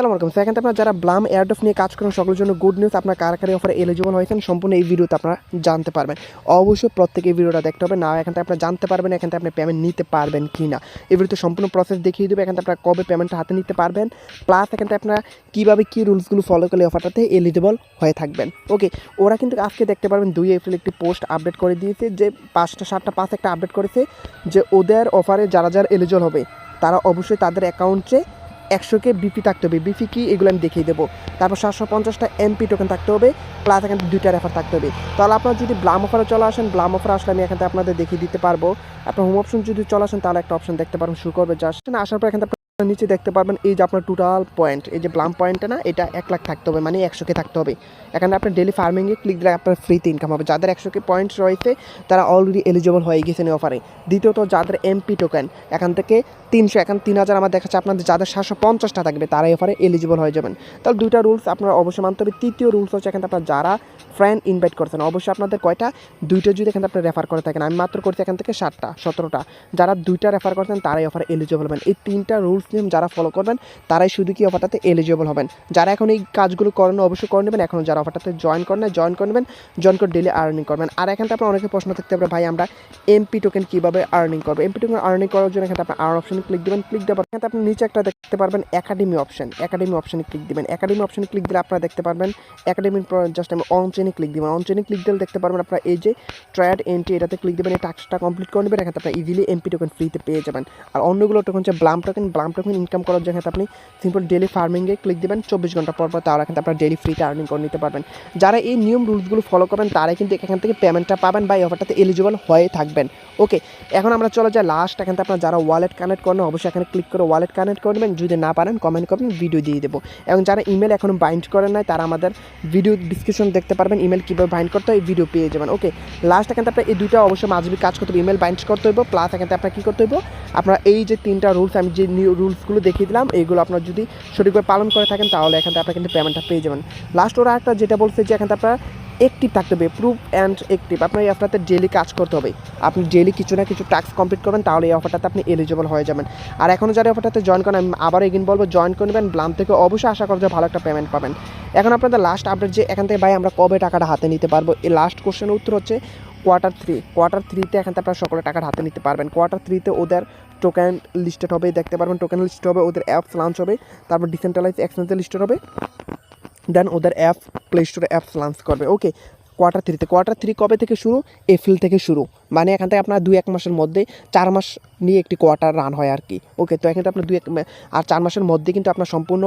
আসসালামু আলাইকুম। সেখানে আপনারা যারা ব্লাম এয়ারড্রপ নিয়ে কাজ করেন সকলের জন্য গুড নিউজ, আপনার কারাকারি অফারে এলিজিবল হয়েছেন সম্পূর্ণ এই ভিডিওতে আপনারা জানতে পারবেন। অবশ্যই প্রত্যেকে এই ভিডিওটা দেখতে হবে, না এখান থেকে আপনারা জানতে পারবেন এখান থেকে আপনি পেমেন্ট নিতে পারবেন কি না। এই ভিডিওতে সম্পূর্ণ প্রসেস দেখিয়ে দেবে, এখান থেকে আপনারা কবে পেমেন্টটা হাতে নিতে পারবেন, প্লাস এখান থেকে আপনারা কীভাবে কী রুলসগুলো ফলো করলে অফারটাতে এলিজিবল হয়ে থাকবেন। ওকে, ওরা কিন্তু আজকে দেখতে পারবেন 2 এপ্রিল একটি পোস্ট আপডেট করে দিয়েছে যে 5টা 7টা 5 একটা আপডেট করেছে যে ওদের অফারে যারা যারা এলিজিবল হবে তারা অবশ্যই তাদের অ্যাকাউন্টে 100K বিপি থাকতে হবে। বিপি কি এগুলো আমি দেখিয়ে দেবো। তারপর 750টা এমপি টোকেন থাকতে হবে, প্লাস এখানে 2টা রেফার থাকতে হবে। তাহলে আপনারা যদি ব্লাম অফারে চলে আসেন, ব্লাম অফারে আসলে আমি এখান থেকে আপনাদের দেখিয়ে দিতে পারবো। আপনার হোম অপশন যদি চলে আসেন তাহলে একটা অপশন দেখতে পারবেন শুরু করবে। জাস্ট আসার পর এখান থেকে নিচে দেখতে পারবেন এই যে আপনার টোটাল পয়েন্ট, এই যে ব্লাম পয়েন্টটা না, এটা 1 লাখ থাকতে হবে, মানে 100K থাকতে হবে। এখানে আপনার ডেলি ফার্মিংয়ে ক্লিক দিলে আপনার ফ্রিতে ইনকাম হবে। যাদের 100K পয়েন্টস রয়েছে তারা অলরেডি এলিজিবল হয়ে গেছেন এই অফারে। দ্বিতীয়ত যাদের এমপি টোকেন এখান থেকে 300, এখন 3000 আমার দেখাচ্ছে, আপনাদের যাদের 750টা থাকবে তারা এই অফারে এলিজিবল হয়ে যাবেন। তাহলে 2টা রুলস আপনারা অবশ্যই মানতে হবে। তৃতীয় রুলস হচ্ছে এখানে আপনারা যারা ফ্রেন্ড ইনভাইট করছেন অবশ্যই আপনাদের কয়টা 2টা যদি এখানে আপনি রেফার করে থাকেন, আমি মাত্র করছি এখান থেকে 7টা 17টা, যারা 2টা রেফার করছেন তারাই অফারে এলিজিবল হবেন। এই 3টা রুলস নিয়ম যারা ফলো করবেন তারাই শুধু কি অফারটাতে এলিজিবল হবেন। যারা এখন এই কাজগুলো করেন অবশ্যই করে নেবেন, এখন যারা অফারটাতে জয়েন করেন না জয়েন করে নেবেন, জয়েন করে ডেলি আর্নিং করবেন। আর এখানটা আপনার অনেকে প্রশ্ন থাকতে পারে ভাই আমরা এমপি টোকেন কীভাবে আর্নিং করবো। এমপি টোকেন আর্নিং করার জন্য এখানে আপনি আর অপশনে ক্লিক দেবেন। ক্লিক দেওয়ার এখানে আপনি নিচে একটা দেখতে পারবেন একাডেমি অপশন, একাডেমি অপশনে ক্লিক দেবেন। একাডেমি অপশনে ক্লিক দিলে আপনারা দেখতে পারবেন একাডেমির জাস্ট আমি অন চেনে ক্লিক দেবেন। অন চেনে ক্লিক দিলে দেখতে পারবেন আপনারা এই যে ট্রায়াড এন্ট্রি, এটাতে ক্লিক দেবেন, এই টাস্কটা কমপ্লিট করে নেবেন। এখানে আপনারা ইজিলি এমপি টোকেন ফ্রিতে পেয়ে যাবেন। আর অন্যগুলো টোকেন হচ্ছে Blum token, Blum token income করার জন্য আপনি সিম্পল ডেলি ফার্মিংয়ে ক্লিক দেবেন 24 ঘন্টা পর পর, তাহলে কিন্তু আপনারা ডেলি ফ্রিতে আর্নিং করে নিতে পারবেন। যারা এই নিয়ম রুলসগুলো ফলো করবেন তারাই কিন্তু এখান থেকে পেমেন্টটা পাবেন বা এই অফারটাতে এলিজিবল হয়ে থাকবেন। ওকে, এখন আমরা চলে যাই লাস্ট। এখান থেকে আপনারা যারা ওয়ালেট কানেক্ট করেন অবশ্যই এখানে ক্লিক করে ওয়ালেট কানেক্ট করবেন। যদি না পারেন কমেন্ট করবেন, ভিডিও দিয়ে দেবো। এবং যারা ইমেল এখনও বাইন্ড করেন নাই তারা আমাদের ভিডিও ডিসক্রিপশন দেখতে পারবেন, ইমেল কীভাবে বাইন্ড করতে হয় ভিডিও পেয়ে যাবেন। ওকে, লাস্ট এখান থেকে আপনার এই 2টা অবশ্যই মাঝবি কাজ করতে হবে, ইমেল বাইন্ড করতে হইব, প্লাস এখান থেকে আপনার কী করতে হইব, আপনারা এই যে 3টা রুলস আমি যে রুলসগুলো দেখিয়ে দিলাম এইগুলো আপনার যদি সঠিকভাবে পালন করে থাকেন তাহলে এখান থেকে আপনারা কিন্তু পেমেন্টটা পেয়ে যাবেন। লাস্ট ওরা একটা যেটা বলছে যে এখান থেকে আপনারা অ্যাক্টিভ থাকতে হবে, প্রুফ অ্যান্ড অ্যাক্টিভ। আপনার এই অফারটাতে ডেলি কাজ করতে হবে, আপনি ডেলি কিছু না কিছু টাস্ক কমপ্লিট করবেন তাহলে এই অফারটাতে আপনি এলিজিবল হয়ে যাবেন। আর এখনও যারা অফারটাতে জয়েন করেন আমি আবার এগিন বলবো জয়েন করে নেবেন। ব্লাম থেকে অবশ্যই আশা করবো যে ভালো একটা পেমেন্ট পাবেন। এখন আপনাদের লাস্ট আপডেট যে এখান থেকে ভাই আমরা কবে টাকাটা হাতে নিতে পারবো, এই লাস্ট কোশ্চেনের উত্তর হচ্ছে কোয়ার্টার 3তে এখান থেকে আপনারা সকলে টাকাটা হাতে নিতে পারবেন। কোয়ার্টার 3তে ওদের টোকেন লিস্টেড হবে, দেখতে পারবেন টোকেন লিস্টেড হবে, ওদের অ্যাপস লঞ্চ হবে, তারপর ডিসেন্ট্রালাইজ এক্সচেঞ্জে লিস্টেড হবে, দেন ওদের অ্যাপ প্লে স্টোরে অ্যাপস লঞ্চ করবে। ওকে, কোয়ার্টার 3 কবে থেকে শুরু, এপ্রিল থেকে শুরু, মানে এখান থেকে আপনার 2-1 মাসের মধ্যে 4 মাস নিয়ে একটি কোয়ার্টার রান হয় আর কি। ওকে, তো এখানে আপনার 2-1 আর 4 মাসের মধ্যে কিন্তু আপনার সম্পূর্ণ